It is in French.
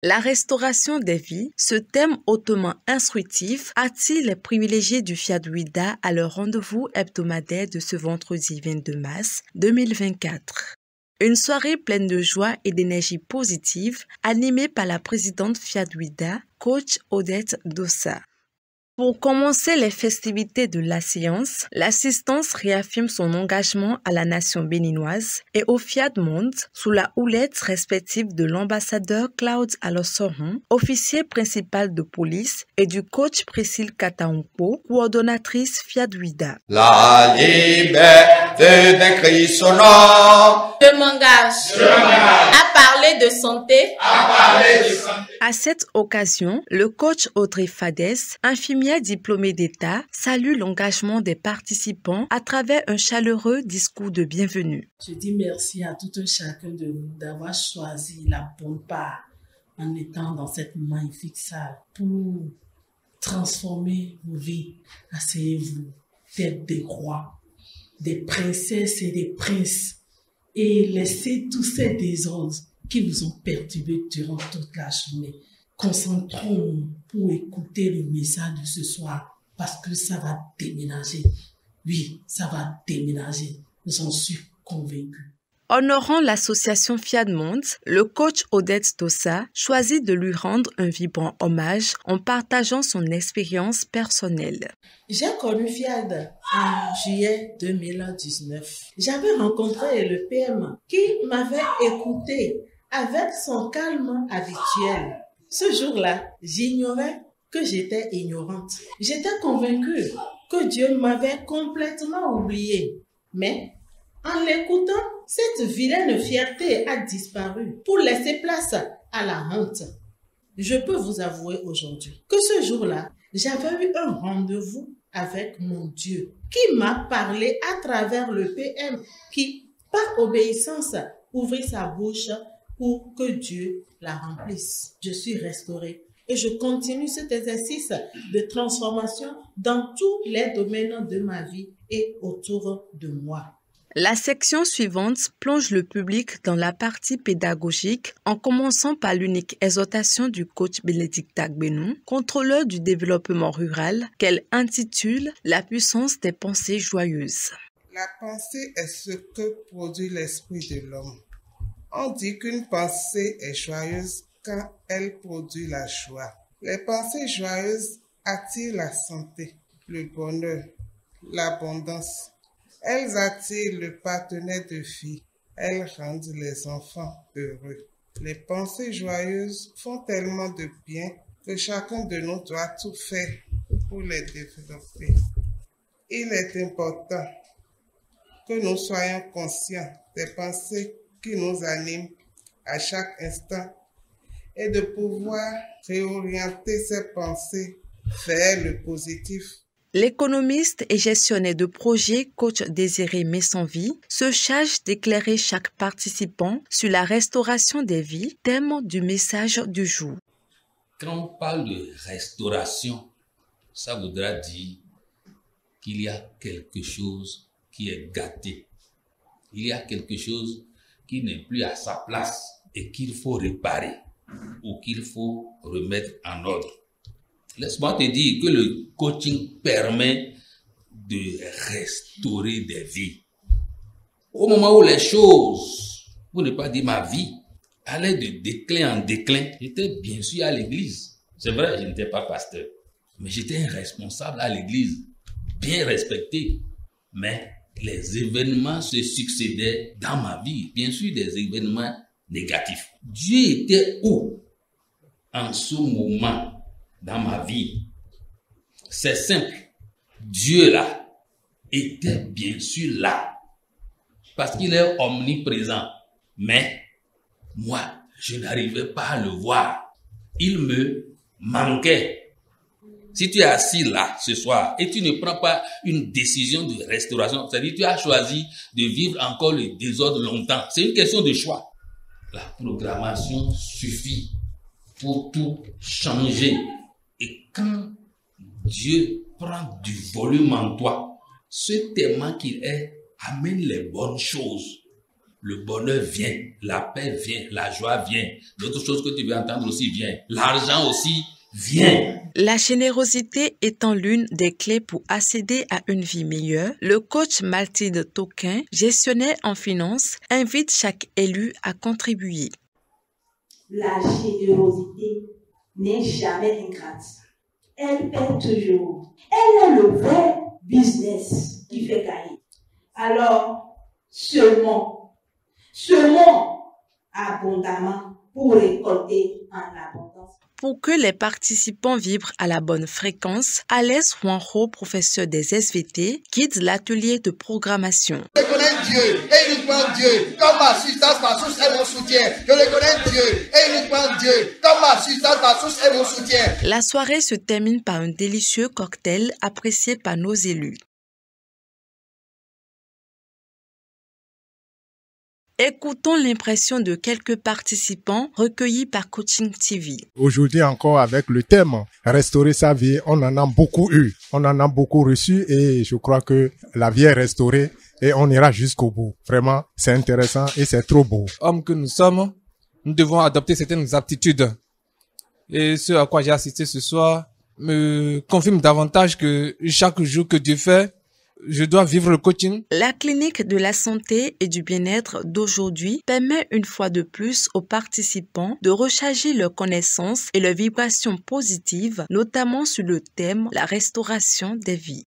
La restauration des vies, ce thème hautement instructif, attire les privilégiés du Fiat Wida à leur rendez-vous hebdomadaire de ce vendredi 22 mars 2024. Une soirée pleine de joie et d'énergie positive, animée par la présidente Fiat Wida, coach Odette Dossa. Pour commencer les festivités de la séance, l'assistance réaffirme son engagement à la nation béninoise et au Fiat Monde sous la houlette respective de l'ambassadeur Claude Alossoron, officier principal de police, et du coach Priscille Kataoumpo, coordonnatrice Fiat Wida. La liberté d'un cri sonnant. Je m'engage à parler de santé. À cette occasion, le coach Audrey Fades, infirmière diplômée d'État, salue l'engagement des participants à travers un chaleureux discours de bienvenue. Je dis merci à tout un chacun de nous d'avoir choisi la bonne part en étant dans cette magnifique salle pour transformer vos vies. Asseyez-vous, tête des rois, des princesses et des princes, et laissez tous ces désordres qui vous ont perturbé durant toute la journée. Concentrons-nous pour écouter le message de ce soir, parce que ça va déménager. Oui, ça va déménager. J'en suis convaincue. Honorant l'association Fiat Monde, le coach Odette Dossa choisit de lui rendre un vibrant hommage en partageant son expérience personnelle. J'ai connu Fiat en juillet 2019. J'avais rencontré le PM qui m'avait écouté avec son calme habituel. Ce jour-là, j'ignorais que j'étais ignorante. J'étais convaincue que Dieu m'avait complètement oubliée. Mais en l'écoutant, cette vilaine fierté a disparu pour laisser place à la honte. Je peux vous avouer aujourd'hui que ce jour-là, j'avais eu un rendez-vous avec mon Dieu qui m'a parlé à travers le PM qui, par obéissance, ouvrit sa bouche pour que Dieu la remplisse. Je suis restaurée et je continue cet exercice de transformation dans tous les domaines de ma vie et autour de moi. La section suivante plonge le public dans la partie pédagogique en commençant par l'unique exhortation du coach Bénédicte Benou, contrôleur du développement rural, qu'elle intitule « La puissance des pensées joyeuses ». La pensée est ce que produit l'esprit de l'homme. On dit qu'une pensée est joyeuse quand elle produit la joie. Les pensées joyeuses attirent la santé, le bonheur, l'abondance. Elles attirent le partenaire de vie. Elles rendent les enfants heureux. Les pensées joyeuses font tellement de bien que chacun de nous doit tout faire pour les développer. Il est important que nous soyons conscients des pensées qui nous animent à chaque instant et de pouvoir réorienter ces pensées vers le positif. L'économiste et gestionnaire de projet coach Désiré Messanvie se charge d'éclairer chaque participant sur la restauration des vies, thème du message du jour. Quand on parle de restauration, ça voudra dire qu'il y a quelque chose qui est gâté. Il y a quelque chose qui n'est plus à sa place et qu'il faut réparer ou qu'il faut remettre en ordre. Laisse-moi te dire que le coaching permet de restaurer des vies. Au moment où les choses, pour ne pas dire ma vie, allaient de déclin en déclin, j'étais bien sûr à l'église. C'est vrai, je n'étais pas pasteur, mais j'étais un responsable à l'église, bien respecté. Mais les événements se succédaient dans ma vie, bien sûr des événements négatifs. Dieu était où en ce moment dans ma vie? C'est simple. Dieu là était bien sûr là parce qu'il est omniprésent. Mais moi, je n'arrivais pas à le voir. Il me manquait. Si tu es assis là ce soir et tu ne prends pas une décision de restauration, c'est-à-dire tu as choisi de vivre encore le désordre longtemps. C'est une question de choix. La programmation suffit pour tout changer. Et quand Dieu prend du volume en toi, ce tellement qu'il est amène les bonnes choses. le bonheur vient, la paix vient, la joie vient. D'autres choses que tu veux entendre aussi vient. L'argent aussi vient. La générosité étant l'une des clés pour accéder à une vie meilleure, le coach Mathilde Toquin, gestionnaire en finance, invite chaque élu à contribuer. La générosité n'est jamais ingrate. Elle paie toujours. Elle est le vrai business qui fait gagner. Alors, semons abondamment pour récolter en abondance. Pour que les participants vibrent à la bonne fréquence, Alès Juanjo, professeur des SVT, guide l'atelier de programmation. Je connais Dieu et uniquement Dieu. Comme ma assistance, ma source et mon soutien. Je le connais Dieu et uniquement Dieu. Comme ma assistance, ma source et mon soutien. La soirée se termine par un délicieux cocktail apprécié par nos élus. Écoutons l'impression de quelques participants recueillis par Coaching TV. Aujourd'hui encore avec le thème « Restaurer sa vie », on en a beaucoup eu, on en a beaucoup reçu et je crois que la vie est restaurée et on ira jusqu'au bout. Vraiment, c'est intéressant et c'est trop beau. Hommes que nous sommes, nous devons adopter certaines aptitudes. Et ce à quoi j'ai assisté ce soir me confirme davantage que chaque jour que Dieu fait, je dois vivre le coaching. La clinique de la santé et du bien-être d'aujourd'hui permet une fois de plus aux participants de recharger leurs connaissances et leurs vibrations positives, notamment sur le thème « La restauration des vies ».